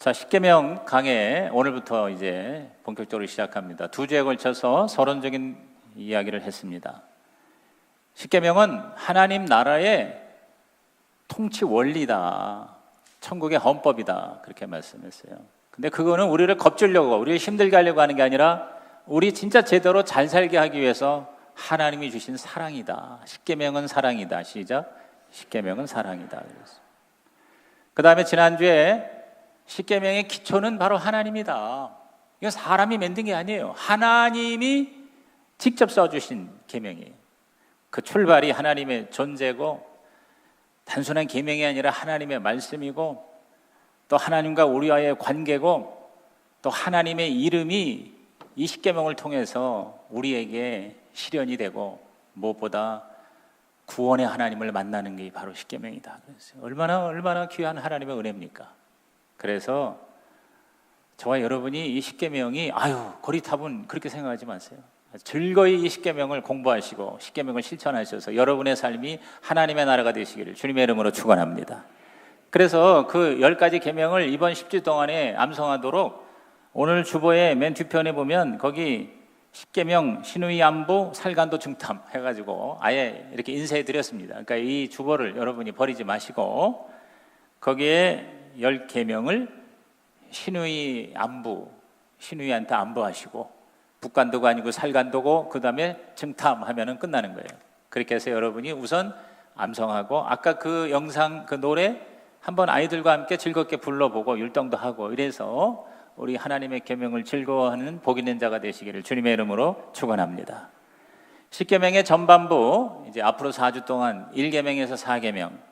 자, 십계명 강해 오늘부터 이제 본격적으로 시작합니다. 2주에 걸쳐서 서론적인 이야기를 했습니다. 십계명은 하나님 나라의 통치 원리다, 천국의 헌법이다, 그렇게 말씀했어요. 근데 그거는 우리를 겁주려고, 우리를 힘들게 하려고 하는 게 아니라 우리 진짜 제대로 잘 살게 하기 위해서 하나님이 주신 사랑이다. 십계명은 사랑이다. 시작. 십계명은 사랑이다. 그 다음에 지난주에 십계명의 기초는 바로 하나님이다. 이건 사람이 만든 게 아니에요. 하나님이 직접 써주신 계명이에요. 그 출발이 하나님의 존재고, 단순한 계명이 아니라 하나님의 말씀이고, 또 하나님과 우리와의 관계고, 또 하나님의 이름이 이 십계명을 통해서 우리에게 실현이 되고, 무엇보다 구원의 하나님을 만나는 게 바로 십계명이다. 얼마나 귀한 하나님의 은혜입니까? 그래서 저와 여러분이 이 십계명이 고리탑은 그렇게 생각하지 마세요. 즐거이 이 십계명을 공부하시고 십계명을 실천하셔서 여러분의 삶이 하나님의 나라가 되시기를 주님의 이름으로 축원합니다. 그래서 그 10가지 계명을 이번 10주 동안에 암송하도록 오늘 주보의 맨 뒤편에 보면 거기 십계명 신의 안부 살간도 중탐 해가지고 아예 이렇게 인쇄해 드렸습니다. 그러니까 이 주보를 여러분이 버리지 마시고 거기에 10계명을 신의 안부, 신의한테 안부하시고, 북간도가 아니고 살간도고 그 다음에 증탐하면은 끝나는 거예요. 그렇게 해서 여러분이 우선 암송하고, 아까 그 영상 그 노래 한번 아이들과 함께 즐겁게 불러보고 율동도 하고, 이래서 우리 하나님의 계명을 즐거워하는 복 있는 자가 되시기를 주님의 이름으로 축원합니다. 십계명의 전반부, 이제 앞으로 4주 동안 1계명에서 4계명,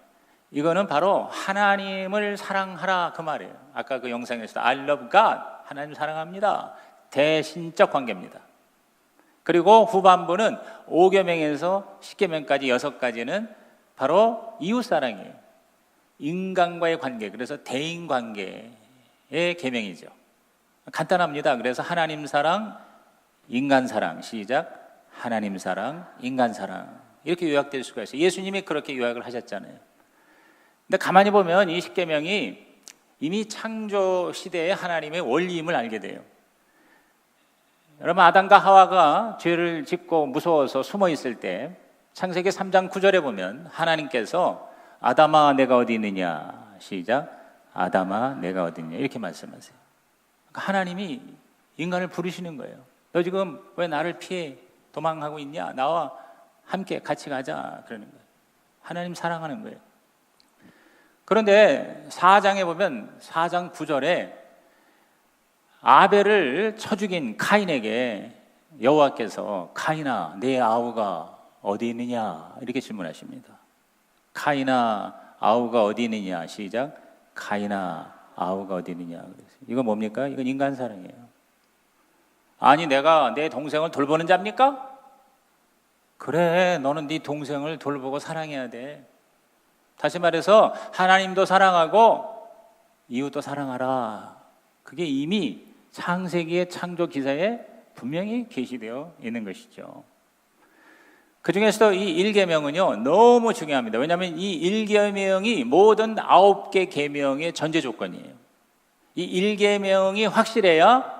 이거는 바로 하나님을 사랑하라 그 말이에요. 아까 그 영상에서 I love God, 하나님 사랑합니다. 대신적 관계입니다. 그리고 후반부는 5계명에서 10계명까지 6가지는 바로 이웃사랑이에요. 인간과의 관계, 그래서 대인관계의 계명이죠. 간단합니다. 그래서 하나님 사랑, 인간 사랑, 시작. 하나님 사랑, 인간 사랑, 이렇게 요약될 수가 있어요. 예수님이 그렇게 요약을 하셨잖아요. 근데 가만히 보면 이 십계명이 이미 창조 시대의 하나님의 원리임을 알게 돼요. 여러분, 아담과 하와가 죄를 짓고 무서워서 숨어 있을 때 창세기 3장 9절에 보면 하나님께서 아담아 내가 어디 있느냐, 시작. 아담아 내가 어디 있느냐, 이렇게 말씀하세요. 그러니까 하나님이 인간을 부르시는 거예요. 너 지금 왜 나를 피해 도망하고 있냐, 나와 함께 같이 가자, 그러는 거예요. 하나님 사랑하는 거예요. 그런데 4장에 보면 4장 9절에 아벨을 쳐 죽인 카인에게 여호와께서 카인아 내 아우가 어디 있느냐, 이렇게 질문하십니다. 카인아 아우가 어디 있느냐, 시작. 카인아 아우가 어디 있느냐. 이거 뭡니까? 이건 인간 사랑이에요. 아니 내가 내 동생을 돌보는 자입니까? 그래, 너는 네 동생을 돌보고 사랑해야 돼. 다시 말해서 하나님도 사랑하고 이웃도 사랑하라. 그게 이미 창세기의 창조 기사에 분명히 게시되어 있는 것이죠. 그 중에서도 이 1계명은요 너무 중요합니다. 왜냐하면 이 1계명이 모든 9개 계명의 전제 조건이에요. 이 1계명이 확실해야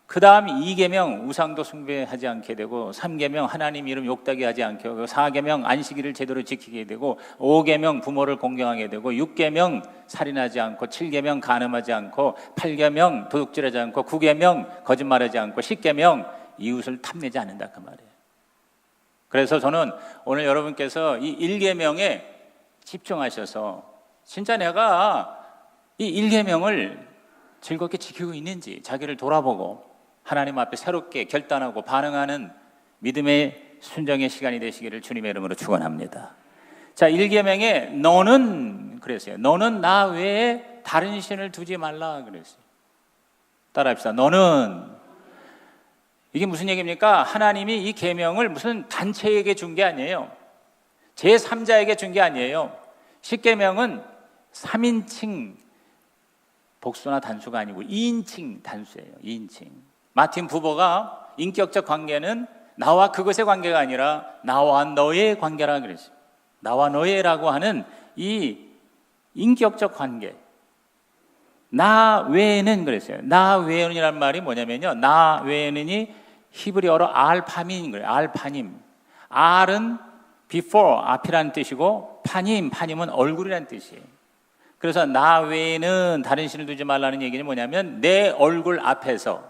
그 다음 2계명 우상도 숭배하지 않게 되고, 3계명 하나님 이름 욕되게 하지 않게 되고, 4계명 안식일을 제대로 지키게 되고, 5계명 부모를 공경하게 되고, 6계명 살인하지 않고, 7계명 간음하지 않고, 8계명 도둑질하지 않고, 9계명 거짓말하지 않고, 10계명 이웃을 탐내지 않는다 그 말이에요. 그래서 저는 오늘 여러분께서 이 1계명에 집중하셔서 진짜 내가 이 1계명을 즐겁게 지키고 있는지 자기를 돌아보고 하나님 앞에 새롭게 결단하고 반응하는 믿음의 순종의 시간이 되시기를 주님의 이름으로 축원합니다. 자, 1계명에 너는 그랬어요. 너는 나 외에 다른 신을 두지 말라 그랬어요. 따라합시다. 너는. 이게 무슨 얘기입니까? 하나님이 이 계명을 무슨 단체에게 준 게 아니에요. 제3자에게 준 게 아니에요. 10계명은 3인칭 복수나 단수가 아니고 2인칭 단수예요. 2인칭. 마틴 부버가 인격적 관계는 나와 그것의 관계가 아니라 나와 너의 관계라 그랬어요. 나와 너의라고 하는 이 인격적 관계, 나 외에는 그랬어요. 나 외에는이란 말이 뭐냐면요, 나 외에는이 히브리어로 알파민인 거예요. 알파님. 알은 before, 앞이라는 뜻이고, 파님은 얼굴이라는 뜻이에요. 그래서 나 외에는 다른 신을 두지 말라는 얘기는 뭐냐면 내 얼굴 앞에서,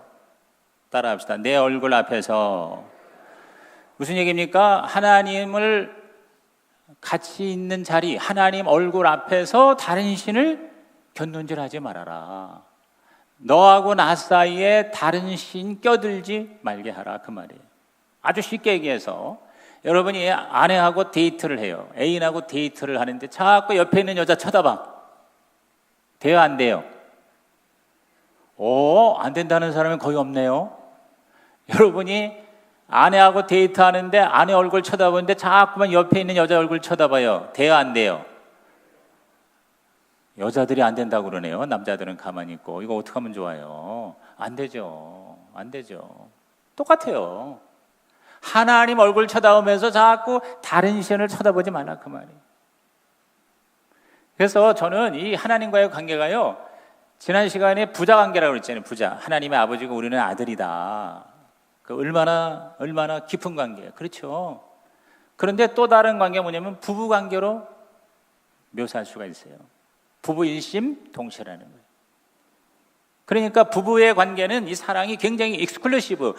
따라합시다. 내 얼굴 앞에서. 무슨 얘기입니까? 하나님을 같이 있는 자리, 하나님 얼굴 앞에서 다른 신을 견눈질하지 말아라. 너하고 나 사이에 다른 신 껴들지 말게 하라, 그 말이에요. 아주 쉽게 얘기해서 여러분이 아내하고 데이트를 해요. 애인하고 데이트를 하는데 자꾸 옆에 있는 여자 쳐다봐. 돼요, 안 돼요? 안 된다는 사람은 거의 없네요. 여러분이 아내하고 데이트하는데 아내 얼굴 쳐다보는데 자꾸만 옆에 있는 여자 얼굴 쳐다봐요. 돼요, 안 돼요? 여자들이 안 된다고 그러네요. 남자들은 가만히 있고. 이거 어떻게 하면 좋아요? 안 되죠. 안 되죠. 똑같아요. 하나님 얼굴 쳐다보면서 자꾸 다른 신을 쳐다보지 말라, 그 말이에요. 그래서 저는 이 하나님과의 관계가요, 지난 시간에 부자 관계라고 그랬잖아요. 부자. 하나님의 아버지고 우리는 아들이다. 그 얼마나 깊은 관계예요. 그렇죠. 그런데 또 다른 관계가 뭐냐면 부부 관계로 묘사할 수가 있어요. 부부 일심 동체라는 거예요. 그러니까 부부의 관계는 이 사랑이 굉장히 익스클루시브,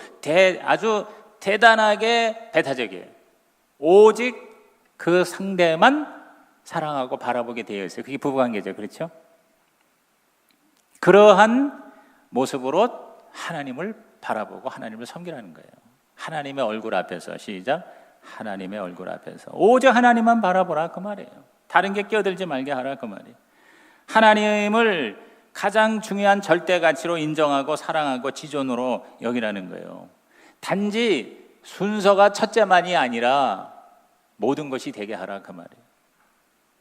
아주 대단하게 배타적이에요. 오직 그 상대만 사랑하고 바라보게 되어 있어요. 그게 부부관계죠. 그렇죠? 그러한 모습으로 하나님을 바라보고 하나님을 섬기라는 거예요. 하나님의 얼굴 앞에서, 시작. 하나님의 얼굴 앞에서 오직 하나님만 바라보라, 그 말이에요. 다른 게 끼어들지 말게 하라, 그 말이에요. 하나님을 가장 중요한 절대 가치로 인정하고 사랑하고 지존으로 여기라는 거예요. 단지 순서가 첫째만이 아니라 모든 것이 되게 하라, 그 말이에요.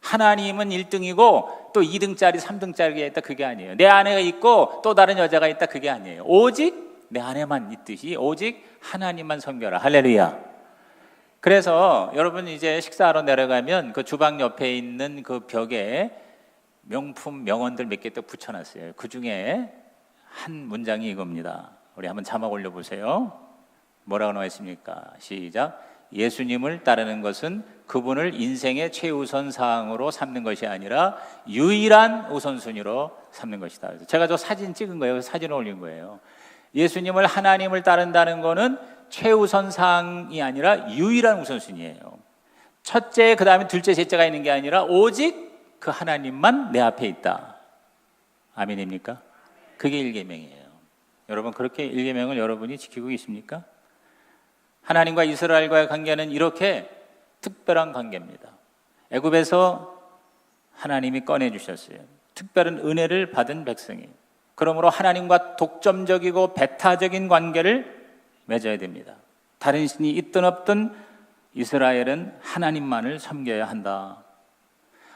하나님은 1등이고 또 2등짜리, 3등짜리가 있다, 그게 아니에요. 내 아내가 있고 또 다른 여자가 있다, 그게 아니에요. 오직 내 아내만 있듯이 오직 하나님만 섬겨라. 할렐루야. 그래서 여러분 이제 식사하러 내려가면 그 주방 옆에 있는 그 벽에 명품 명언들 몇 개 또 붙여놨어요. 그 중에 한 문장이 이겁니다. 우리 한번 자막 올려보세요. 뭐라고 나와 있습니까? 시작. 예수님을 따르는 것은 그분을 인생의 최우선 사항으로 삼는 것이 아니라 유일한 우선순위로 삼는 것이다. 제가 저 사진 찍은 거예요. 사진을 올린 거예요. 예수님을, 하나님을 따른다는 것은 최우선 사항이 아니라 유일한 우선순위예요. 첫째, 그 다음에 둘째, 셋째가 있는 게 아니라 오직 그 하나님만 내 앞에 있다. 아멘입니까? 그게 1계명이에요. 여러분, 그렇게 1계명을 여러분이 지키고 계십니까? 하나님과 이스라엘과의 관계는 이렇게 특별한 관계입니다. 애굽에서 하나님이 꺼내주셨어요. 특별한 은혜를 받은 백성이. 그러므로 하나님과 독점적이고 배타적인 관계를 맺어야 됩니다. 다른 신이 있든 없든 이스라엘은 하나님만을 섬겨야 한다.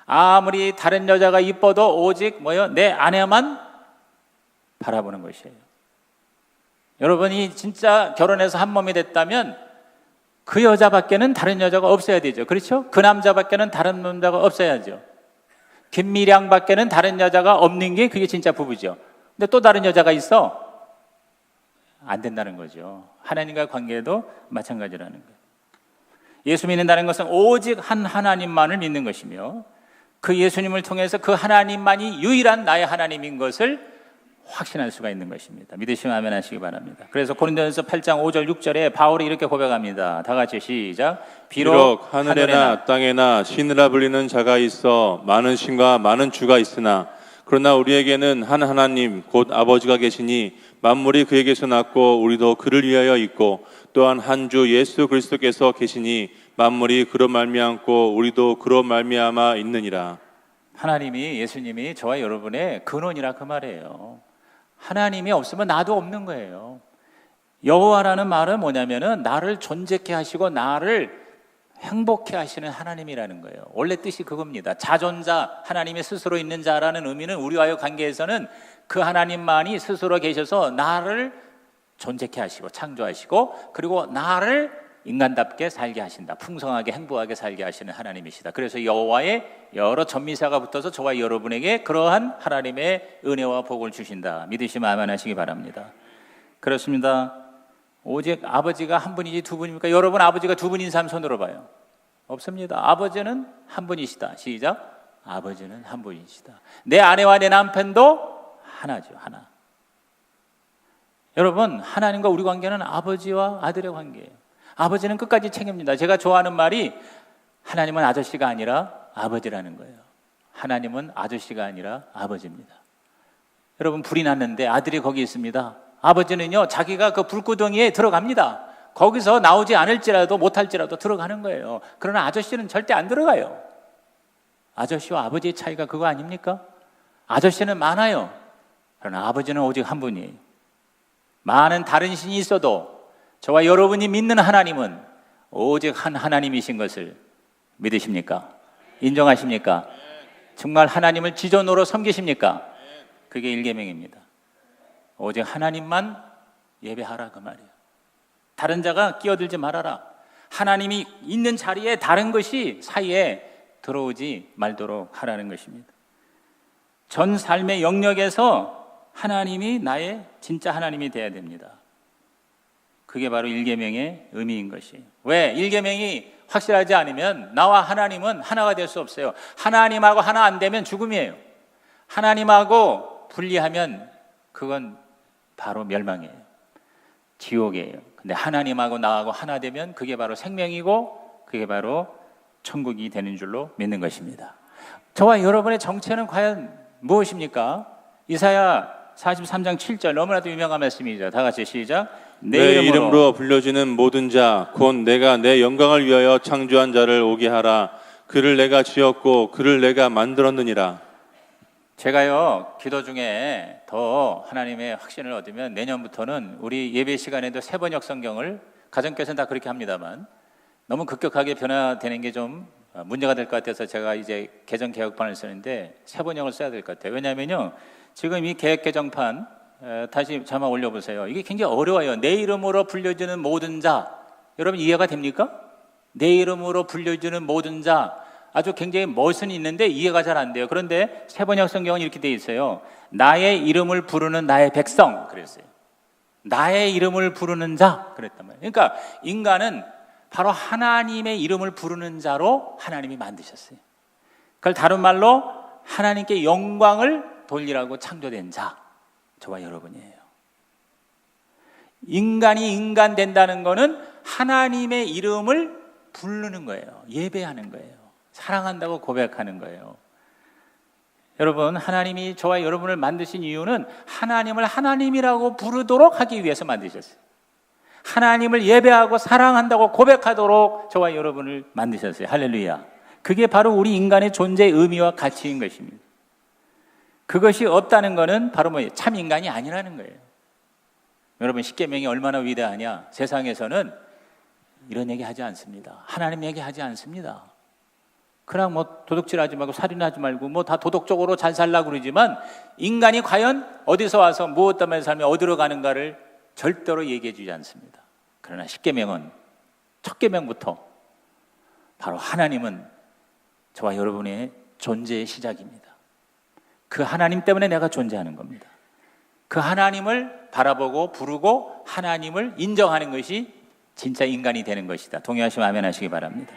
아무리 다른 여자가 이뻐도 오직 내 아내만 바라보는 것이에요. 여러분이 진짜 결혼해서 한 몸이 됐다면 그 여자밖에는 다른 여자가 없어야 되죠. 그렇죠? 그 남자밖에는 다른 남자가 없어야죠. 김미량밖에는 다른 여자가 없는 게 그게 진짜 부부죠. 근데 또 다른 여자가 있어? 안 된다는 거죠. 하나님과의 관계도 마찬가지라는 거예요. 예수 믿는다는 것은 오직 한 하나님만을 믿는 것이며 그 예수님을 통해서 그 하나님만이 유일한 나의 하나님인 것을 확신할 수가 있는 것입니다. 믿으시면 아멘 하시기 바랍니다. 그래서 고린도전서 8장 5절 6절에 바울이 이렇게 고백합니다. 다 같이 시작. 비록 하늘에나 땅에나 신이라 불리는 자가 있어 많은 신과 많은 주가 있으나 그러나 우리에게는 한 하나님 곧 아버지가 계시니 만물이 그에게서 났고 우리도 그를 위하여 있고 또한 한 주 예수 그리스도께서 계시니 만물이 그로 말미암고 우리도 그로 말미암아 있느니라. 하나님이, 예수님이 저와 여러분의 근원이라 그 말이에요. 하나님이 없으면 나도 없는 거예요. 여호와라는 말은 뭐냐면은 나를 존재케 하시고 나를 행복해 하시는 하나님이라는 거예요. 원래 뜻이 그겁니다. 자존자, 하나님이 스스로 있는 자라는 의미는 우리와의 관계에서는 그 하나님만이 스스로 계셔서 나를 존재케 하시고 창조하시고 그리고 나를 인간답게 살게 하신다. 풍성하게 행복하게 살게 하시는 하나님이시다. 그래서 여호와의 여러 전미사가 붙어서 저와 여러분에게 그러한 하나님의 은혜와 복을 주신다. 믿으시면 아멘하시기 바랍니다. 그렇습니다. 오직 아버지가 한 분이지 두 분입니까? 여러분 아버지가 두 분인 사람 손으로 봐요. 없습니다. 아버지는 한 분이시다. 시작. 아버지는 한 분이시다. 내 아내와 내 남편도 하나죠. 하나. 여러분 하나님과 우리 관계는 아버지와 아들의 관계예요. 아버지는 끝까지 책임집니다. 제가 좋아하는 말이 하나님은 아저씨가 아니라 아버지라는 거예요. 하나님은 아저씨가 아니라 아버지입니다. 여러분 불이 났는데 아들이 거기 있습니다. 아버지는요 자기가 그 불구덩이에 들어갑니다. 거기서 나오지 않을지라도 못할지라도 들어가는 거예요. 그러나 아저씨는 절대 안 들어가요. 아저씨와 아버지의 차이가 그거 아닙니까? 아저씨는 많아요. 그러나 아버지는 오직 한 분이에요. 많은 다른 신이 있어도 저와 여러분이 믿는 하나님은 오직 한 하나님이신 것을 믿으십니까? 인정하십니까? 정말 하나님을 지존으로 섬기십니까? 그게 1계명입니다. 오직 하나님만 예배하라 그 말이에요. 다른 자가 끼어들지 말아라. 하나님이 있는 자리에 다른 것이 사이에 들어오지 말도록 하라는 것입니다. 전 삶의 영역에서 하나님이 나의 진짜 하나님이 되어야 됩니다. 그게 바로 1계명의 의미인 것이에요. 왜? 1계명이 확실하지 않으면 나와 하나님은 하나가 될 수 없어요. 하나님하고 하나 안 되면 죽음이에요. 하나님하고 분리하면 그건 바로 멸망이에요. 지옥이에요. 근데 하나님하고 나하고 하나 되면 그게 바로 생명이고 그게 바로 천국이 되는 줄로 믿는 것입니다. 저와 여러분의 정체는 과연 무엇입니까? 이사야 43장 7절 너무나도 유명한 말씀이죠. 다 같이 시작. 내 이름으로 불려지는 모든 자 곧 내가 내 영광을 위하여 창조한 자를 오게 하라. 그를 내가 지었고 그를 내가 만들었느니라. 제가요 기도 중에 더 하나님의 확신을 얻으면 내년부터는 우리 예배 시간에도 세번역 성경을 가정교회는 다 그렇게 합니다만 너무 급격하게 변화되는 게 좀 문제가 될 것 같아서 제가 이제 개정 개혁판을 쓰는데 세번역을 써야 될 것 같아요. 왜냐하면요 지금 이 개혁 개정판 다시 자막 올려보세요. 이게 굉장히 어려워요. 내 이름으로 불려주는 모든 자, 여러분 이해가 됩니까? 내 이름으로 불려주는 모든 자, 아주 굉장히 멋은 있는데 이해가 잘 안 돼요. 그런데 세번역 성경은 이렇게 돼 있어요. 나의 이름을 부르는 나의 백성 그랬어요. 나의 이름을 부르는 자 그랬단 말이에요. 그러니까 인간은 바로 하나님의 이름을 부르는 자로 하나님이 만드셨어요. 그걸 다른 말로 하나님께 영광을 돌리라고 창조된 자, 저와 여러분이에요. 인간이 인간 된다는 것은 하나님의 이름을 부르는 거예요. 예배하는 거예요. 사랑한다고 고백하는 거예요. 여러분 하나님이 저와 여러분을 만드신 이유는 하나님을 하나님이라고 부르도록 하기 위해서 만드셨어요. 하나님을 예배하고 사랑한다고 고백하도록 저와 여러분을 만드셨어요. 할렐루야. 그게 바로 우리 인간의 존재의 의미와 가치인 것입니다. 그것이 없다는 것은 바로 뭐예요? 참 인간이 아니라는 거예요. 여러분 십계명이 얼마나 위대하냐? 세상에서는 이런 얘기 하지 않습니다. 하나님 얘기 하지 않습니다. 그냥 뭐 도둑질하지 말고 살인하지 말고 뭐 다 도덕적으로 잘 살라고 그러지만 인간이 과연 어디서 와서 무엇 때문에 살며 어디로 가는가를 절대로 얘기해 주지 않습니다. 그러나 십계명은 첫 계명부터 바로 하나님은 저와 여러분의 존재의 시작입니다. 그 하나님 때문에 내가 존재하는 겁니다. 그 하나님을 바라보고 부르고 하나님을 인정하는 것이 진짜 인간이 되는 것이다. 동의하시면 아멘 하시기 바랍니다.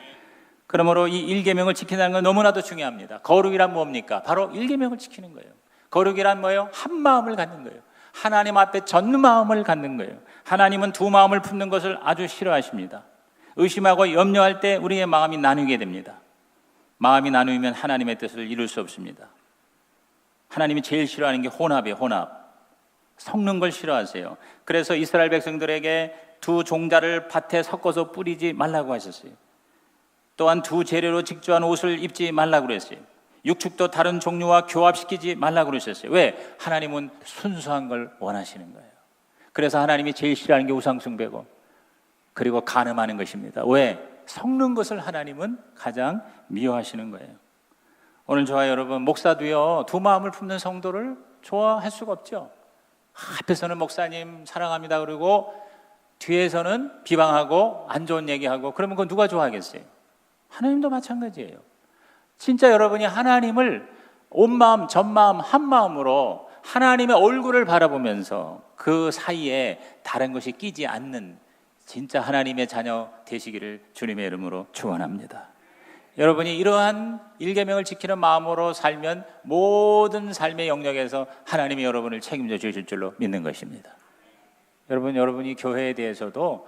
그러므로 이 1계명을 지킨다는 건 너무나도 중요합니다. 거룩이란 뭡니까? 바로 1계명을 지키는 거예요. 거룩이란 뭐예요? 한 마음을 갖는 거예요. 하나님 앞에 전 마음을 갖는 거예요. 하나님은 두 마음을 품는 것을 아주 싫어하십니다. 의심하고 염려할 때 우리의 마음이 나누게 됩니다. 마음이 나누면 하나님의 뜻을 이룰 수 없습니다. 하나님이 제일 싫어하는 게 혼합이에요. 혼합. 섞는 걸 싫어하세요. 그래서 이스라엘 백성들에게 두 종자를 밭에 섞어서 뿌리지 말라고 하셨어요. 또한 두 재료로 직조한 옷을 입지 말라고 그랬어요. 육축도 다른 종류와 교합시키지 말라고 그러셨어요. 왜? 하나님은 순수한 걸 원하시는 거예요. 그래서 하나님이 제일 싫어하는 게 우상숭배고 그리고 간음하는 것입니다. 왜? 섞는 것을 하나님은 가장 미워하시는 거예요. 오늘 저와 여러분 목사도요 두 마음을 품는 성도를 좋아할 수가 없죠. 앞에서는 목사님 사랑합니다 그러고 뒤에서는 비방하고 안 좋은 얘기하고 그러면 그건 누가 좋아하겠어요? 하나님도 마찬가지예요. 진짜 여러분이 하나님을 온 마음, 전 마음, 한 마음으로 하나님의 얼굴을 바라보면서 그 사이에 다른 것이 끼지 않는 진짜 하나님의 자녀 되시기를 주님의 이름으로 축원합니다. 여러분이 이러한 일계명을 지키는 마음으로 살면 모든 삶의 영역에서 하나님이 여러분을 책임져 주실 줄로 믿는 것입니다. 여러분이 교회에 대해서도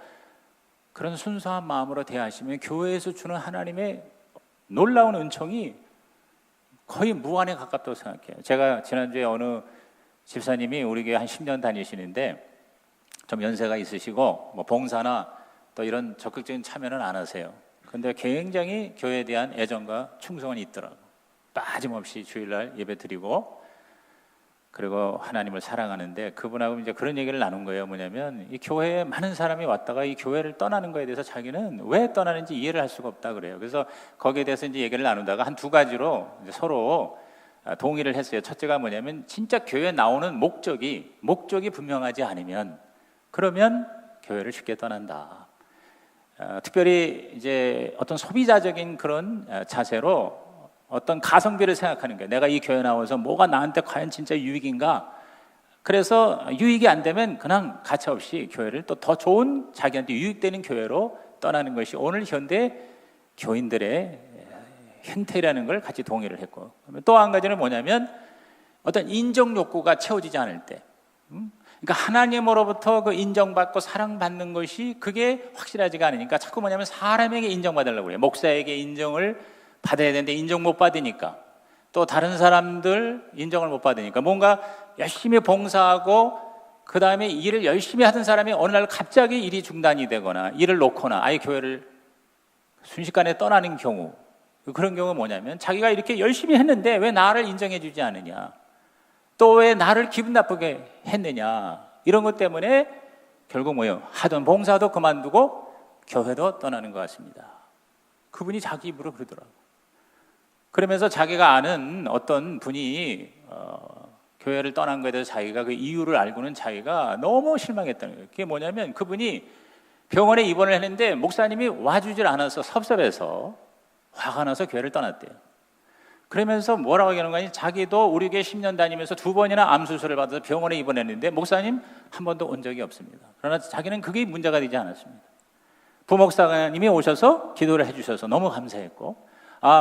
그런 순수한 마음으로 대하시면 교회에서 주는 하나님의 놀라운 은총이 거의 무한에 가깝다고 생각해요. 제가 지난주에 어느 집사님이 우리 교회 한 10년 다니시는데 좀 연세가 있으시고 뭐 봉사나 또 이런 적극적인 참여는 안 하세요. 근데 굉장히 교회에 대한 애정과 충성은 있더라고요. 빠짐없이 주일날 예배 드리고 그리고 하나님을 사랑하는데 그분하고 이제 그런 얘기를 나눈 거예요. 뭐냐면 이 교회에 많은 사람이 왔다가 이 교회를 떠나는 거에 대해서 자기는 왜 떠나는지 이해를 할 수가 없다 그래요. 그래서 거기에 대해서 이제 얘기를 나누다가 한 두 가지로 이제 서로 동의를 했어요. 첫째가 뭐냐면 진짜 교회에 나오는 목적이 분명하지 않으면 그러면 교회를 쉽게 떠난다. 특별히 이제 어떤 소비자적인 그런 자세로 어떤 가성비를 생각하는 거예요. 내가 이 교회 나와서 뭐가 나한테 과연 진짜 유익인가? 그래서 유익이 안 되면 그냥 가차없이 교회를 또 더 좋은 자기한테 유익되는 교회로 떠나는 것이 오늘 현대 교인들의 행태라는 걸 같이 동의를 했고, 또 한 가지는 뭐냐면 어떤 인정 욕구가 채워지지 않을 때, 그러니까 하나님으로부터 그 인정받고 사랑받는 것이 그게 확실하지가 않으니까 자꾸 뭐냐면 사람에게 인정받으려고 그래요. 목사에게 인정을 받아야 되는데 인정 못 받으니까, 또 다른 사람들 인정을 못 받으니까 뭔가 열심히 봉사하고 그 다음에 일을 열심히 하던 사람이 어느 날 갑자기 일이 중단이 되거나 일을 놓거나 아예 교회를 순식간에 떠나는 경우, 그런 경우가 뭐냐면 자기가 이렇게 열심히 했는데 왜 나를 인정해 주지 않느냐, 또 왜 나를 기분 나쁘게 했느냐, 이런 것 때문에 결국 뭐예요? 하던 봉사도 그만두고 교회도 떠나는 것 같습니다. 그분이 자기 입으로 그러더라고요. 그러면서 자기가 아는 어떤 분이 교회를 떠난 것에 대해서 자기가 그 이유를 알고는 자기가 너무 실망했다는 거예요. 그게 뭐냐면 그분이 병원에 입원을 했는데 목사님이 와주질 않아서 섭섭해서 화가 나서 교회를 떠났대요. 그러면서 뭐라고 하는 거니? 자기도 우리 교회 10년 다니면서 2번이나 암 수술을 받아서 병원에 입원했는데 목사님 한 번도 온 적이 없습니다. 그러나 자기는 그게 문제가 되지 않았습니다. 부목사님이 오셔서 기도를 해주셔서 너무 감사했고,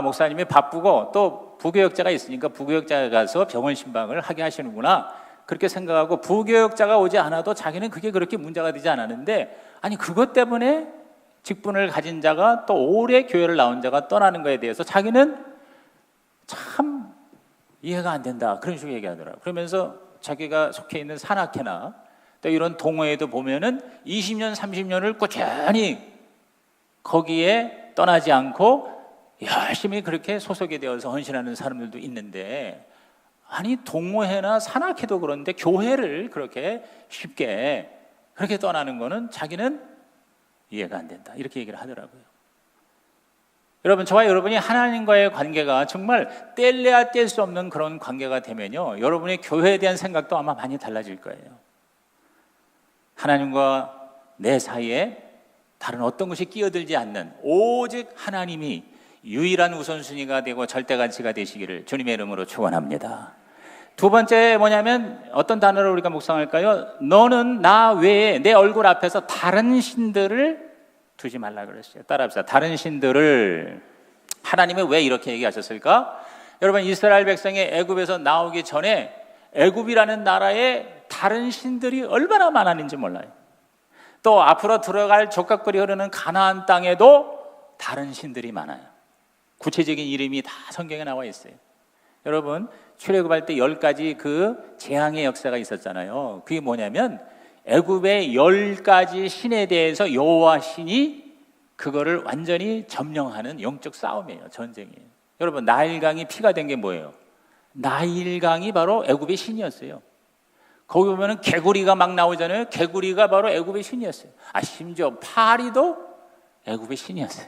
목사님이 바쁘고 또 부교역자가 있으니까 부교역자가 가서 병원 신방을 하게 하시는구나, 그렇게 생각하고 부교역자가 오지 않아도 자기는 그게 그렇게 문제가 되지 않았는데, 아니 그것 때문에 직분을 가진 자가 또 오래 교회를 나온 자가 떠나는 것에 대해서 자기는 참 이해가 안 된다, 그런 식으로 얘기하더라고요. 그러면서 자기가 속해 있는 산악회나 또 이런 동호회도 보면은 20년 30년을 꾸준히 거기에 떠나지 않고 열심히 그렇게 소속이 되어서 헌신하는 사람들도 있는데, 아니 동호회나 산악회도 그런데 교회를 그렇게 쉽게 그렇게 떠나는 거는 자기는 이해가 안 된다, 이렇게 얘기를 하더라고요. 여러분, 저와 여러분이 하나님과의 관계가 정말 뗄래야 뗄 수 없는 그런 관계가 되면요, 여러분의 교회에 대한 생각도 아마 많이 달라질 거예요. 하나님과 내 사이에 다른 어떤 것이 끼어들지 않는 오직 하나님이 유일한 우선순위가 되고 절대가치가 되시기를 주님의 이름으로 축원합니다. 두 번째 뭐냐면 어떤 단어를 우리가 묵상할까요? 너는 나 외에 내 얼굴 앞에서 다른 신들을 두지 말라 그랬어요. 따라합시다. 다른 신들을. 하나님은 왜 이렇게 얘기하셨을까? 여러분, 이스라엘 백성이 애굽에서 나오기 전에 애굽이라는 나라에 다른 신들이 얼마나 많았는지 몰라요. 또 앞으로 들어갈 족각거리 흐르는 가나안 땅에도 다른 신들이 많아요. 구체적인 이름이 다 성경에 나와 있어요. 여러분, 출애굽할 때 10가지 그 재앙의 역사가 있었잖아요. 그게 뭐냐면 애굽의 10가지 신에 대해서 여호와 신이 그거를 완전히 점령하는 영적 싸움이에요. 전쟁이에요. 여러분, 나일강이 피가 된 게 뭐예요? 나일강이 바로 애굽의 신이었어요. 거기 보면은 개구리가 막 나오잖아요. 개구리가 바로 애굽의 신이었어요. 심지어 파리도 애굽의 신이었어요.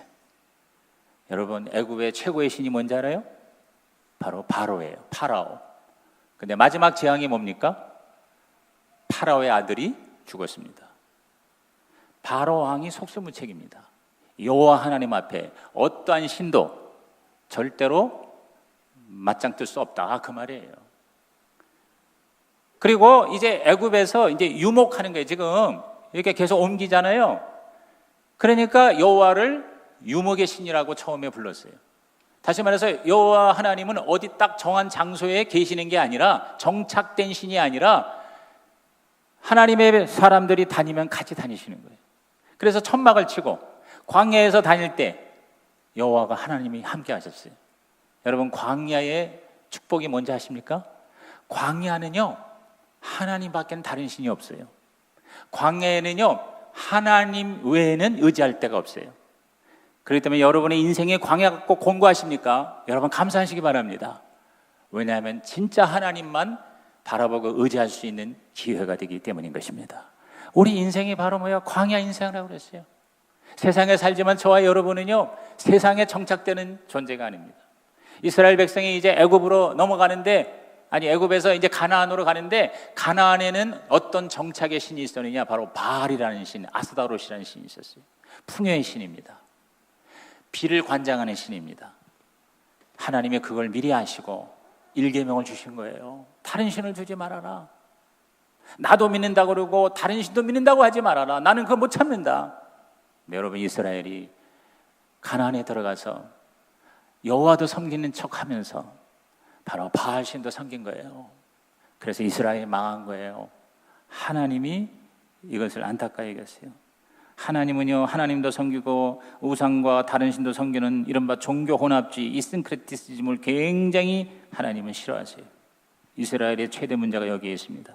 여러분, 애굽의 최고의 신이 뭔지 알아요? 바로 바로예요. 파라오. 근데 마지막 재앙이 뭡니까? 파라오의 아들이 죽었습니다. 바로 왕이 속수무책입니다. 여호와 하나님 앞에 어떠한 신도 절대로 맞짱 뜰 수 없다, 그 말이에요. 그리고 이제 애굽에서 이제 유목하는 거예요. 지금 이렇게 계속 옮기잖아요. 그러니까 여호와를 유목의 신이라고 처음에 불렀어요. 다시 말해서 여호와 하나님은 어디 딱 정한 장소에 계시는 게 아니라, 정착된 신이 아니라 하나님의 사람들이 다니면 같이 다니시는 거예요. 그래서 천막을 치고 광야에서 다닐 때 여호와가 하나님이 함께 하셨어요. 여러분, 광야의 축복이 뭔지 아십니까? 광야는요, 하나님밖에는 다른 신이 없어요. 광야에는요, 하나님 외에는 의지할 데가 없어요. 그렇기 때문에 여러분의 인생에 광야가 꼭 공고하십니까? 여러분 감사하시기 바랍니다. 왜냐하면 진짜 하나님만 바라보고 의지할 수 있는 기회가 되기 때문인 것입니다. 우리 인생이 바로 뭐야? 광야 인생이라고 그랬어요. 세상에 살지만 저와 여러분은요, 세상에 정착되는 존재가 아닙니다. 이스라엘 백성이 이제 애굽으로 넘어가는데, 아니 애굽에서 이제 가나안으로 가는데, 가나안에는 어떤 정착의 신이 있었느냐? 바로 바알이라는 신, 아스다롯이라는 신이 있었어요. 풍요의 신입니다. 비를 관장하는 신입니다. 하나님이 그걸 미리 아시고 일계명을 주신 거예요. 다른 신을 두지 말아라. 나도 믿는다고 그러고 다른 신도 믿는다고 하지 말아라. 나는 그거 못 참는다. 네, 여러분, 이스라엘이 가나안에 들어가서 여호와도 섬기는 척하면서 바로 바알 신도 섬긴 거예요. 그래서 이스라엘이 망한 거예요. 하나님이 이것을 안타까이 여겼어요. 하나님은요, 하나님도 섬기고 우상과 다른 신도 섬기는 이른바 종교 혼합주의, 이슨크레티시즘을 굉장히 하나님은 싫어하세요. 이스라엘의 최대 문제가 여기에 있습니다.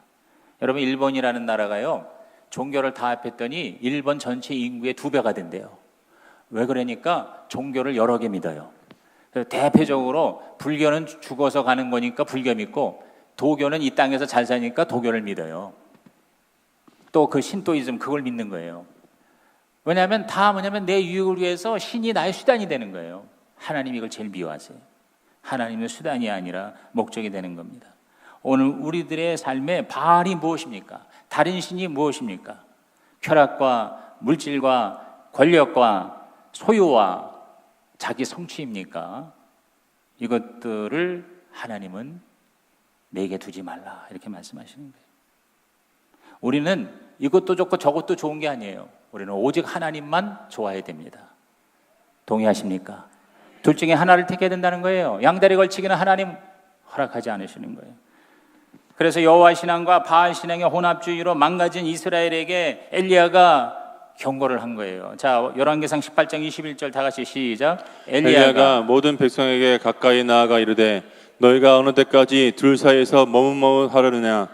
여러분, 일본이라는 나라가요, 종교를 다 합했더니 일본 전체 인구의 2배가 된대요. 왜 그러니까 종교를 여러 개 믿어요. 대표적으로 불교는 죽어서 가는 거니까 불교 믿고, 도교는 이 땅에서 잘 사니까 도교를 믿어요. 또 그 신도이즘, 그걸 믿는 거예요. 왜냐하면 다 뭐냐면 내 유익을 위해서 신이 나의 수단이 되는 거예요. 하나님이 이걸 제일 미워하세요. 하나님은 수단이 아니라 목적이 되는 겁니다. 오늘 우리들의 삶에 바알이 무엇입니까? 다른 신이 무엇입니까? 쾌락과 물질과 권력과 소유와 자기 성취입니까? 이것들을 하나님은 내게 두지 말라, 이렇게 말씀하시는 거예요. 우리는 이것도 좋고 저것도 좋은 게 아니에요. 우리는 오직 하나님만 좋아해야 됩니다. 동의하십니까? 둘 중에 하나를 택해야 된다는 거예요. 양다리 걸치기는 하나님 허락하지 않으시는 거예요. 그래서 여호와 신앙과 바알 신앙의 혼합주의로 망가진 이스라엘에게 엘리야가 경고를 한 거예요. 자, 열왕기상 18장 21절 다 같이 시작. 엘리야가 모든 백성에게 가까이 나아가 이르되 너희가 어느 때까지 둘 사이에서 머뭇머뭇하려느냐?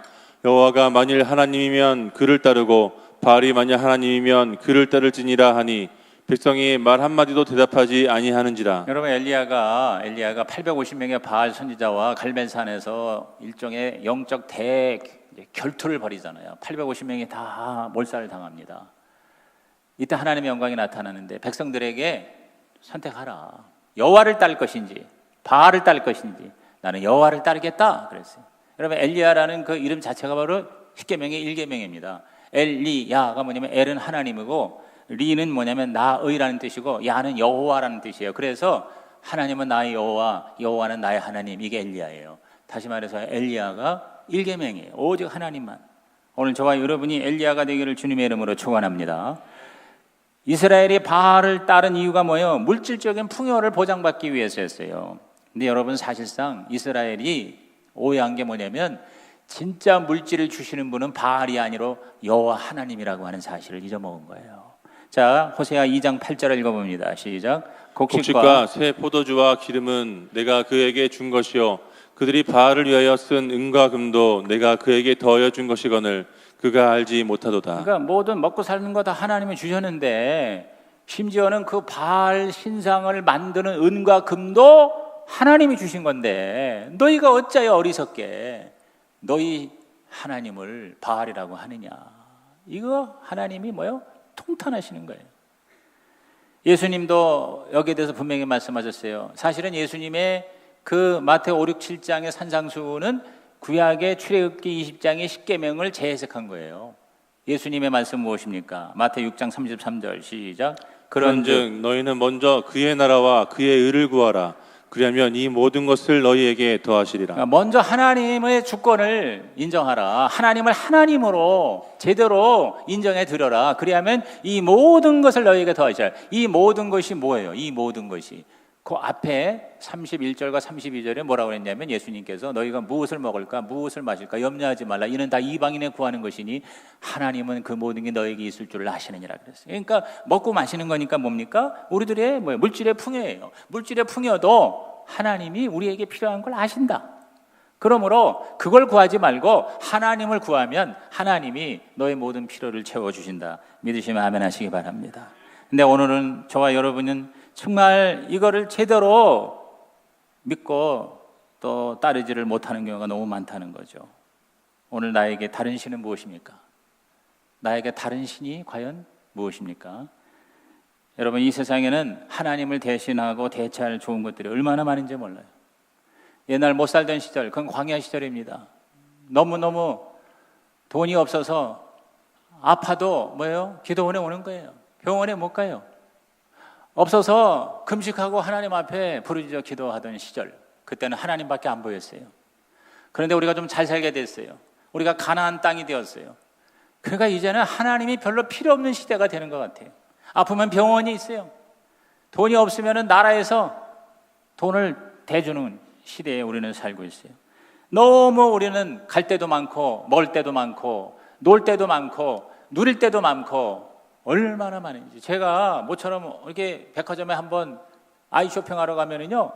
여호와가 만일 하나님이면 그를 따르고 바알이 만일 하나님이면 그를 따를지니라 하니 백성이 말 한마디도 대답하지 아니하는지라. 여러분, 엘리야가 850명의 바알 선지자와 갈멜산에서 일종의 영적 결투를 벌이잖아요. 850명이 다 몰살을 당합니다. 이때 하나님의 영광이 나타나는데 백성들에게 선택하라. 여호와를 따를 것인지 바알을 따를 것인지. 나는 여호와를 따르겠다 그랬어요. 여러분, 엘리야라는 그 이름 자체가 바로 십계명의 1계명입니다. 엘리야가 뭐냐면 엘은 하나님이고 리는 뭐냐면 나의라는 뜻이고 야는 여호와라는 뜻이에요. 그래서 하나님은 나의 여호와, 여호와는 나의 하나님, 이게 엘리야예요. 다시 말해서 엘리야가 1계명이에요. 오직 하나님만. 오늘 저와 여러분이 엘리야가 되기를 주님의 이름으로 축원합니다. 이스라엘이 바알을 따른 이유가 뭐예요? 물질적인 풍요를 보장받기 위해서였어요. 근데 여러분, 사실상 이스라엘이 오해한 게 뭐냐면 진짜 물질을 주시는 분은 바알이 아니라 여호와 하나님이라고 하는 사실을 잊어먹은 거예요. 자, 호세아 2장 8절을 읽어봅니다. 시작. 곡식과 새 포도주와 기름은 내가 그에게 준 것이요 그들이 바알을 위하여 쓴 은과 금도 내가 그에게 더하여 준 것이거늘 그가 알지 못하도다. 그러니까 모든 먹고 사는 거 다 하나님이 주셨는데, 심지어는 그 바알 신상을 만드는 은과 금도 하나님이 주신 건데 너희가 어찌하여 어리석게 너희 하나님을 바알이라고 하느냐. 이거 하나님이 뭐요? 통탄하시는 거예요. 예수님도 여기에 대해서 분명히 말씀하셨어요. 사실은 예수님의 그 마태오 5, 6, 7장의 산상수는 구약의 출애굽기 20장의 십계명을 재해석한 거예요. 예수님의 말씀 무엇입니까? 마태복음 6장 33절 시작. 그런즉 너희는 먼저 그의 나라와 그의 의를 구하라. 그러면 이 모든 것을 너희에게 더하시리라. 그러니까 먼저 하나님의 주권을 인정하라. 하나님을 하나님으로 제대로 인정해 드려라. 그리하면 이 모든 것을 너희에게 더하시라. 이 모든 것이 뭐예요? 이 모든 것이 그 앞에 31절과 32절에 뭐라고 했냐면 예수님께서 너희가 무엇을 먹을까 무엇을 마실까 염려하지 말라. 이는 다 이방인에 구하는 것이니 하나님은 그 모든 게 너에게 있을 줄을 아시느니라 그랬어요. 그러니까 먹고 마시는 거니까 뭡니까? 우리들의 물질의 풍요예요. 물질의 풍요도 하나님이 우리에게 필요한 걸 아신다. 그러므로 그걸 구하지 말고 하나님을 구하면 하나님이 너의 모든 필요를 채워주신다. 믿으시면 아멘 하시기 바랍니다. 근데 오늘은 저와 여러분은 정말 이거를 제대로 믿고 또 따르지를 못하는 경우가 너무 많다는 거죠. 오늘 나에게 다른 신은 무엇입니까? 나에게 다른 신이 과연 무엇입니까? 여러분, 이 세상에는 하나님을 대신하고 대체할 좋은 것들이 얼마나 많은지 몰라요. 옛날 못 살던 시절, 그건 광야 시절입니다. 너무너무 돈이 없어서 아파도 기도원에 오는 거예요. 병원에 못 가요. 없어서 금식하고 하나님 앞에 부르짖어 기도하던 시절, 그때는 하나님밖에 안 보였어요. 그런데 우리가 좀 잘 살게 됐어요. 우리가 가나안 땅이 되었어요. 그러니까 이제는 하나님이 별로 필요 없는 시대가 되는 것 같아요. 아프면 병원이 있어요. 돈이 없으면 나라에서 돈을 대주는 시대에 우리는 살고 있어요. 너무 우리는 갈 때도 많고 먹을 때도 많고 놀 때도 많고 누릴 때도 많고 얼마나 많은지. 제가 모처럼 이렇게 백화점에 한번 아이 쇼핑하러 가면은요,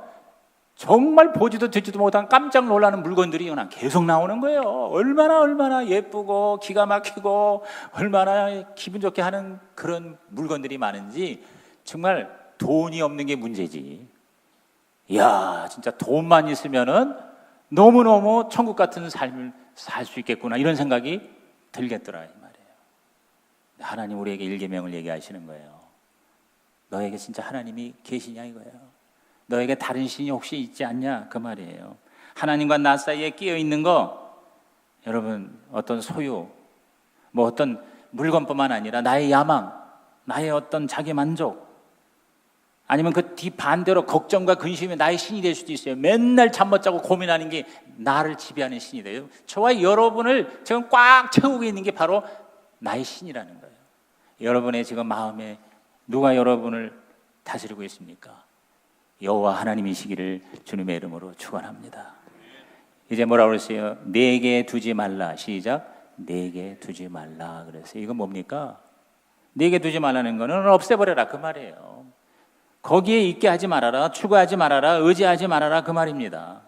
정말 보지도 듣지도 못한 깜짝 놀라는 물건들이 그냥 계속 나오는 거예요. 얼마나 예쁘고 기가 막히고 얼마나 기분 좋게 하는 그런 물건들이 많은지. 정말 돈이 없는 게 문제지. 이야, 진짜 돈만 있으면은 너무너무 천국 같은 삶을 살 수 있겠구나, 이런 생각이 들겠더라 이 말이에요. 하나님 우리에게 일계명을 얘기하시는 거예요. 너에게 진짜 하나님이 계시냐 이거예요. 너에게 다른 신이 혹시 있지 않냐 그 말이에요. 하나님과 나 사이에 끼어 있는 거, 여러분, 어떤 소유, 어떤 물건뿐만 아니라 나의 야망, 나의 어떤 자기 만족, 아니면 그 뒤반대로 걱정과 근심이 나의 신이 될 수도 있어요. 맨날 잠 못 자고 고민하는 게 나를 지배하는 신이 돼요. 저와 여러분을 지금 꽉 채우고 있는 게 바로 나의 신이라는 거예요. 여러분의 지금 마음에 누가 여러분을 다스리고 있습니까? 여호와 하나님이시기를 주님의 이름으로 축원합니다. 이제 뭐라고 그랬어요? 내게 두지 말라. 시작. 내게 두지 말라 그랬어요. 이건 뭡니까? 내게 두지 말라는 거는 없애버려라 그 말이에요. 거기에 있게 하지 말아라, 추구하지 말아라, 의지하지 말아라 그 말입니다.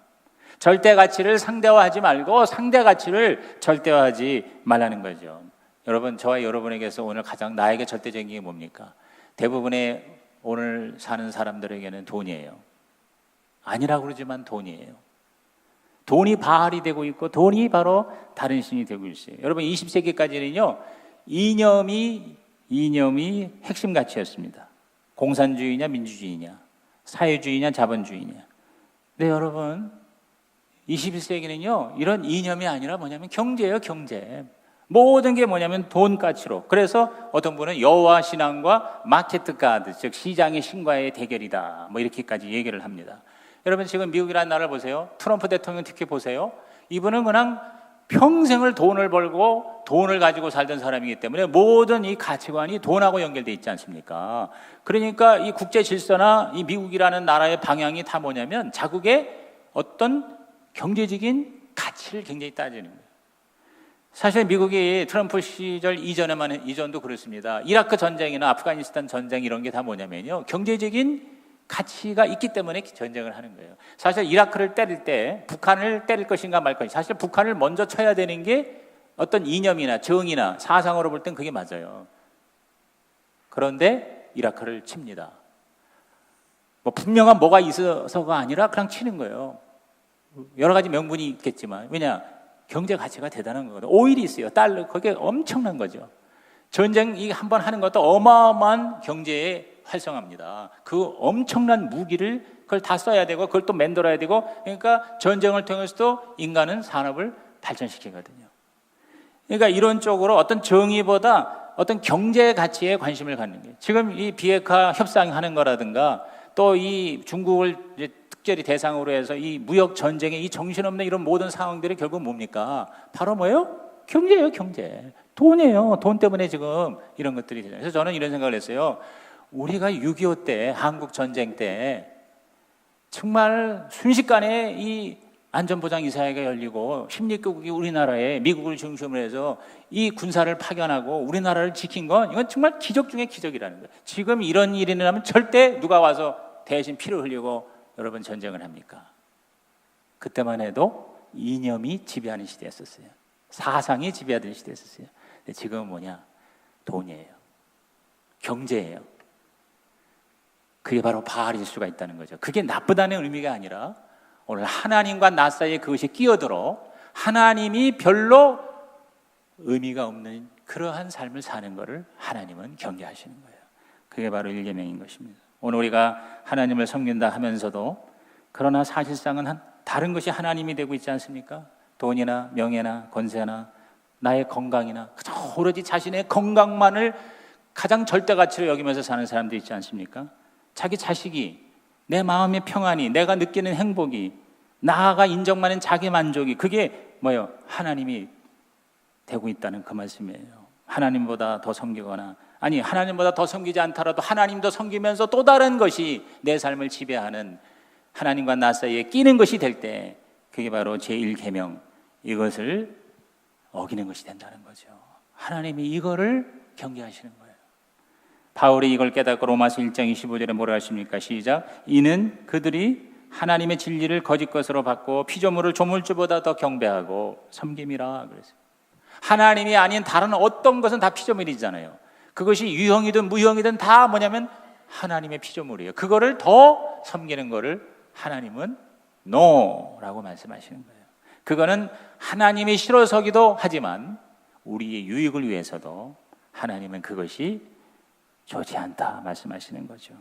절대 가치를 상대화하지 말고 상대 가치를 절대화하지 말라는 거죠. 여러분, 저와 여러분에게서 오늘 가장 나에게 절대적인 게 뭡니까? 대부분의 오늘 사는 사람들에게는 돈이에요. 아니라고 그러지만 돈이에요. 돈이 바알이 되고 있고 돈이 바로 다른 신이 되고 있어요. 여러분, 20세기까지는요 이념이 핵심 가치였습니다. 공산주의냐 민주주의냐, 사회주의냐 자본주의냐. 근데 여러분, 21세기는요 이런 이념이 아니라 뭐냐면 경제예요. 경제. 모든 게 뭐냐면 돈 가치로. 그래서 어떤 분은 여호와 신앙과 마케트 가드, 즉 시장의 신과의 대결이다, 이렇게까지 얘기를 합니다. 여러분, 지금 미국이라는 나라를 보세요. 트럼프 대통령 특히 보세요. 이분은 그냥 평생을 돈을 벌고 돈을 가지고 살던 사람이기 때문에 모든 이 가치관이 돈하고 연결되어 있지 않습니까? 그러니까 이 국제 질서나 이 미국이라는 나라의 방향이 다 뭐냐면 자국의 어떤 경제적인 가치를 굉장히 따지는 거예요. 사실 미국이 트럼프 시절 이전도 그렇습니다. 이라크 전쟁이나 아프가니스탄 전쟁 이런 게 다 뭐냐면요, 경제적인 가치가 있기 때문에 전쟁을 하는 거예요. 사실 이라크를 때릴 때 북한을 때릴 것인가 말 것인가, 사실 북한을 먼저 쳐야 되는 게 어떤 이념이나 정의나 사상으로 볼 땐 그게 맞아요. 그런데 이라크를 칩니다. 분명한 뭐가 있어서가 아니라 그냥 치는 거예요. 여러 가지 명분이 있겠지만, 왜냐? 경제 가치가 대단한 거거든요. 오일이 있어요. 달러, 그게 엄청난 거죠. 전쟁 한번 하는 것도 어마어마한 경제의 활성화입니다. 그 엄청난 무기를 그걸 다 써야 되고 그걸 또 만들어야 되고, 그러니까 전쟁을 통해서도 인간은 산업을 발전시키거든요. 그러니까 이론적으로 어떤 정의보다 어떤 경제 가치에 관심을 갖는 게 지금 이 비핵화 협상하는 거라든가 또 이 중국을 이제 특별히 대상으로 해서 이 무역 전쟁의 이 정신없는 이런 모든 상황들이 결국 뭡니까? 바로 뭐예요? 경제예요, 경제. 돈이에요. 돈 때문에 지금 이런 것들이 되잖아요. 그래서 저는 이런 생각을 했어요. 우리가 6.25 때, 한국 전쟁 때 정말 순식간에 이 안전보장 이사회가 열리고 16개국이 우리나라에 미국을 중심으로 해서 이 군사를 파견하고 우리나라를 지킨 건 이건 정말 기적 중에 기적이라는 거예요. 지금 이런 일이 일어나면 절대 누가 와서 대신 피를 흘리고 여러분 전쟁을 합니까? 그때만 해도 이념이 지배하는 시대였었어요. 사상이 지배하는 시대였었어요. 근데 지금은 뭐냐? 돈이에요. 경제예요. 그게 바로 바알일 수가 있다는 거죠. 그게 나쁘다는 의미가 아니라 오늘 하나님과 나 사이에 그것이 끼어들어 하나님이 별로 의미가 없는 그러한 삶을 사는 것을 하나님은 경계하시는 거예요. 그게 바로 일계명인 것입니다. 오늘 우리가 하나님을 섬긴다 하면서도 그러나 사실상은 다른 것이 하나님이 되고 있지 않습니까? 돈이나 명예나 권세나 나의 건강이나 그저 오로지 자신의 건강만을 가장 절대 가치로 여기면서 사는 사람도 있지 않습니까? 자기 자식이, 내 마음의 평안이, 내가 느끼는 행복이, 나아가 인정받는 자기 만족이 그게 뭐예요? 하나님이 되고 있다는 그 말씀이에요. 하나님보다 더 섬기거나 아니 하나님보다 더 섬기지 않더라도 하나님도 섬기면서 또 다른 것이 내 삶을 지배하는 하나님과 나 사이에 끼는 것이 될 때 그게 바로 제1계명 이것을 어기는 것이 된다는 거죠. 하나님이 이거를 경계하시는 거예요. 바울이 이걸 깨닫고 로마서 1장 25절에 뭐라 하십니까? 시작. 이는 그들이 하나님의 진리를 거짓 것으로 받고 피조물을 조물주보다 더 경배하고 섬김이라 그랬어요. 하나님이 아닌 다른 어떤 것은 다 피조물이잖아요. 그것이 유형이든 무형이든 다 뭐냐면 하나님의 피조물이에요. 그거를 더 섬기는 거를 하나님은 NO라고 말씀하시는 거예요. 그거는 하나님이 싫어서기도 하지만 우리의 유익을 위해서도 하나님은 그것이 좋지 않다 말씀하시는 거죠.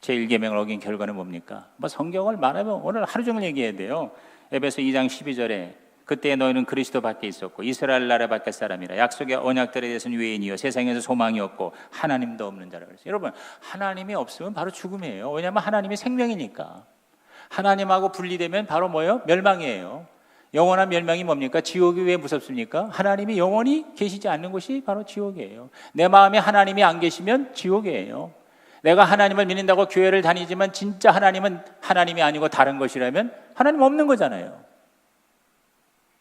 제1계명을 어긴 결과는 뭡니까? 뭐 성경을 말하면 오늘 하루 종일 얘기해야 돼요. 에베소 2장 12절에 그때 너희는 그리스도 밖에 있었고 이스라엘 나라 밖에 사람이라 약속의 언약들에 대해서는 유인이요 세상에서 소망이 없고 하나님도 없는 자라 그랬어요. 여러분 하나님이 없으면 바로 죽음이에요. 왜냐하면 하나님이 생명이니까. 하나님하고 분리되면 바로 뭐예요? 멸망이에요. 영원한 멸망이 뭡니까? 지옥이 왜 무섭습니까? 하나님이 영원히 계시지 않는 곳이 바로 지옥이에요. 내 마음에 하나님이 안 계시면 지옥이에요. 내가 하나님을 믿는다고 교회를 다니지만 진짜 하나님은 하나님이 아니고 다른 것이라면 하나님 없는 거잖아요.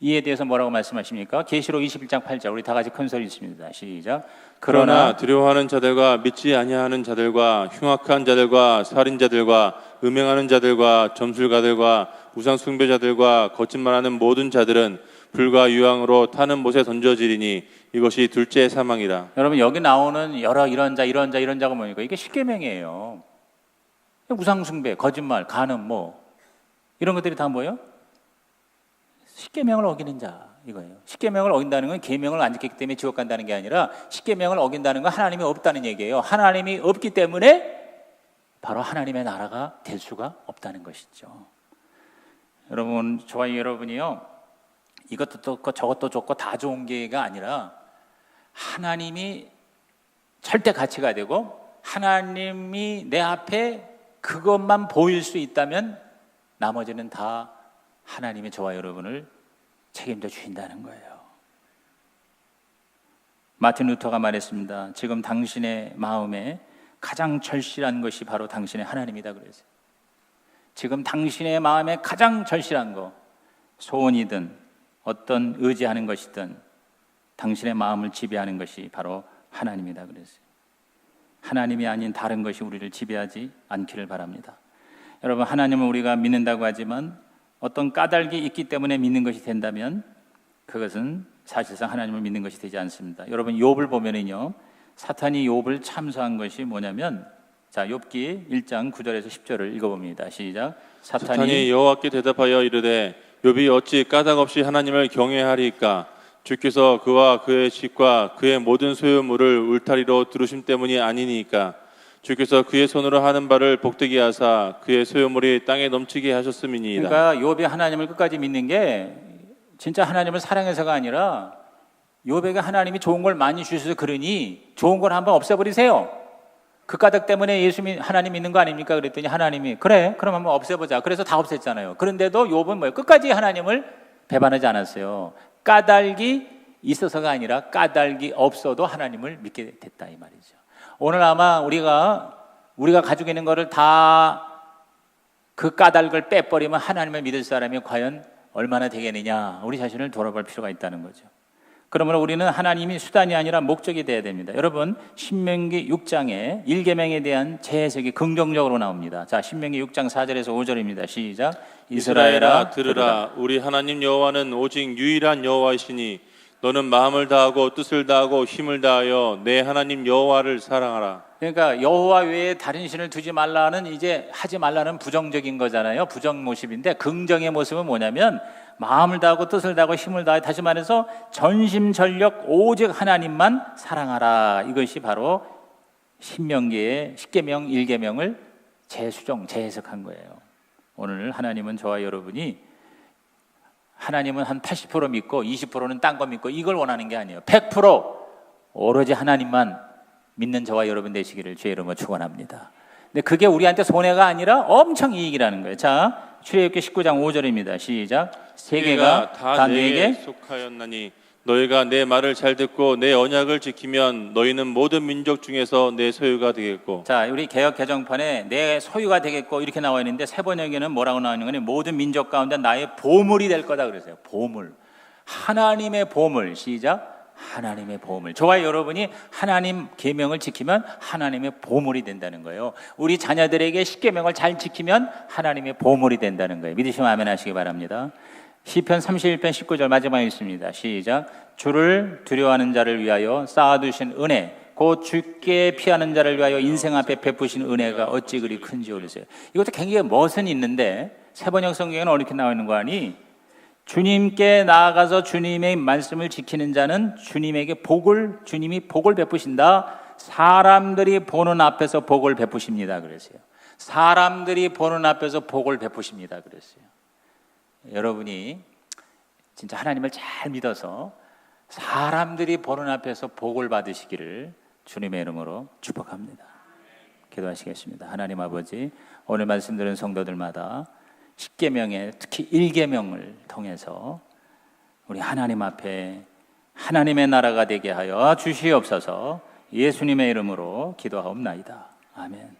이에 대해서 뭐라고 말씀하십니까? 계시록 21장 8절 우리 다 같이 큰 소리 있습니다. 시작. 그러나 두려워하는 자들과 믿지 아니하는 자들과 흉악한 자들과 살인자들과 음행하는 자들과 점술가들과 우상 숭배자들과 거짓말하는 모든 자들은 불과 유황으로 타는 못에 던져지리니 이것이 둘째 사망이라. 여러분 여기 나오는 여러 이런 자가 뭡니까? 이게 십계명이에요. 우상 숭배, 거짓말, 간음 뭐 이런 것들이 다 뭐예요? 십계명을 어기는 자 이거예요. 십계명을 어긴다는 건 계명을 안 지켰기 때문에 지옥 간다는 게 아니라 십계명을 어긴다는 건 하나님이 없다는 얘기예요. 하나님이 없기 때문에 바로 하나님의 나라가 될 수가 없다는 것이죠. 여러분 저와 여러분이요 이것도 좋고 저것도 좋고 다 좋은 게가 아니라 하나님이 절대 가치가 되고 하나님이 내 앞에 그것만 보일 수 있다면 나머지는 다 하나님이 저와 여러분을 책임져 주신다는 거예요. 마틴 루터가 말했습니다. 지금 당신의 마음에 가장 절실한 것이 바로 당신의 하나님이다 그랬어요. 지금 당신의 마음에 가장 절실한 거 소원이든 어떤 의지하는 것이든 당신의 마음을 지배하는 것이 바로 하나님이다 그랬어요. 하나님이 아닌 다른 것이 우리를 지배하지 않기를 바랍니다. 여러분 하나님을 우리가 믿는다고 하지만 어떤 까닭이 있기 때문에 믿는 것이 된다면 그것은 사실상 하나님을 믿는 것이 되지 않습니다. 여러분 욥을 보면은요 사탄이 욥을 참소한 것이 뭐냐면 자 욥기 1장 9절에서 10절을 읽어봅니다. 시작. 사탄이 여호와께 대답하여 이르되 욥이 어찌 까닭 없이 하나님을 경외하리까? 주께서 그와 그의 집과 그의 모든 소유물을 울타리로 두르심 때문이 아니니까. 주께서 그의 손으로 하는 바를 복되게 하사 그의 소유물이 땅에 넘치게 하셨음이니이다. 그러니까 욥이 하나님을 끝까지 믿는 게 진짜 하나님을 사랑해서가 아니라 욥에게 하나님이 좋은 걸 많이 주셔서 그러니 좋은 걸 한번 없애버리세요. 그 까닭 때문에 하나님 믿는 거 아닙니까? 그랬더니 하나님이 그래 그럼 한번 없애보자. 그래서 다 없앴잖아요. 그런데도 욥은 뭐예요? 끝까지 하나님을 배반하지 않았어요. 까닭이 있어서가 아니라 까닭이 없어도 하나님을 믿게 됐다 이 말이죠. 오늘 아마 우리가 가지고 있는 거를 다 그 까닭을 빼버리면 하나님을 믿을 사람이 과연 얼마나 되겠느냐, 우리 자신을 돌아볼 필요가 있다는 거죠. 그러므로 우리는 하나님이 수단이 아니라 목적이 되어야 됩니다. 여러분 신명기 6장에 1계명에 대한 재해석이 긍정적으로 나옵니다. 자, 신명기 6장 4절에서 5절입니다. 시작. 이스라엘아 들으라. 우리 하나님 여호와는 오직 유일한 여호와이시니 너는 마음을 다하고 뜻을 다하고 힘을 다하여 내 하나님 여호와를 사랑하라. 그러니까 여호와 외에 다른 신을 두지 말라는, 이제 하지 말라는 부정적인 거잖아요. 부정 모습인데 긍정의 모습은 뭐냐면 마음을 다하고 뜻을 다하고 힘을 다해, 다시 말해서 전심전력 오직 하나님만 사랑하라. 이것이 바로 신명기의 10계명 1계명을 재해석한 거예요. 오늘 하나님은 저와 여러분이 하나님은 한 80% 믿고 20%는 딴 거 믿고 이걸 원하는 게 아니에요. 100% 오로지 하나님만 믿는 저와 여러분 되시기를 주의 이름으로 축원합니다. 근데 그게 우리한테 손해가 아니라 엄청 이익이라는 거예요. 자, 출애굽기 19장 5절입니다. 시작. 세계가 다 너에게 속하였나니 너희가 내 말을 잘 듣고 내 언약을 지키면 너희는 모든 민족 중에서 내 소유가 되겠고. 자, 우리 개역 개정판에 내 소유가 되겠고 이렇게 나와 있는데 새 번역에는 뭐라고 나와 있는 거니? 모든 민족 가운데 나의 보물이 될 거다 그랬어요. 보물. 하나님의 보물. 시작. 하나님의 보물. 저와 여러분이 하나님 계명을 지키면 하나님의 보물이 된다는 거예요. 우리 자녀들에게 10계명을 잘 지키면 하나님의 보물이 된다는 거예요. 믿으시면 아멘 하시기 바랍니다. 시편 31편 19절 마지막에 있습니다. 시작. 주를 두려워하는 자를 위하여 쌓아두신 은혜, 곧 주께 피하는 자를 위하여 인생 앞에 베푸신 은혜가 어찌 그리 큰지 오르세요. 이것도 굉장히 멋은 있는데 새번역 성경에는 어떻게 나와 있는 거 아니? 주님께 나아가서 주님의 말씀을 지키는 자는 주님이 복을 베푸신다. 사람들이 보는 앞에서 복을 베푸십니다 그랬어요. 사람들이 보는 앞에서 복을 베푸십니다 그랬어요. 여러분이 진짜 하나님을 잘 믿어서 사람들이 보는 앞에서 복을 받으시기를 주님의 이름으로 축복합니다. 기도하시겠습니다. 하나님 아버지, 오늘 말씀 들은 성도들마다 10계명에 특히 1계명을 통해서 우리 하나님 앞에 하나님의 나라가 되게 하여 주시옵소서. 예수님의 이름으로 기도하옵나이다. 아멘.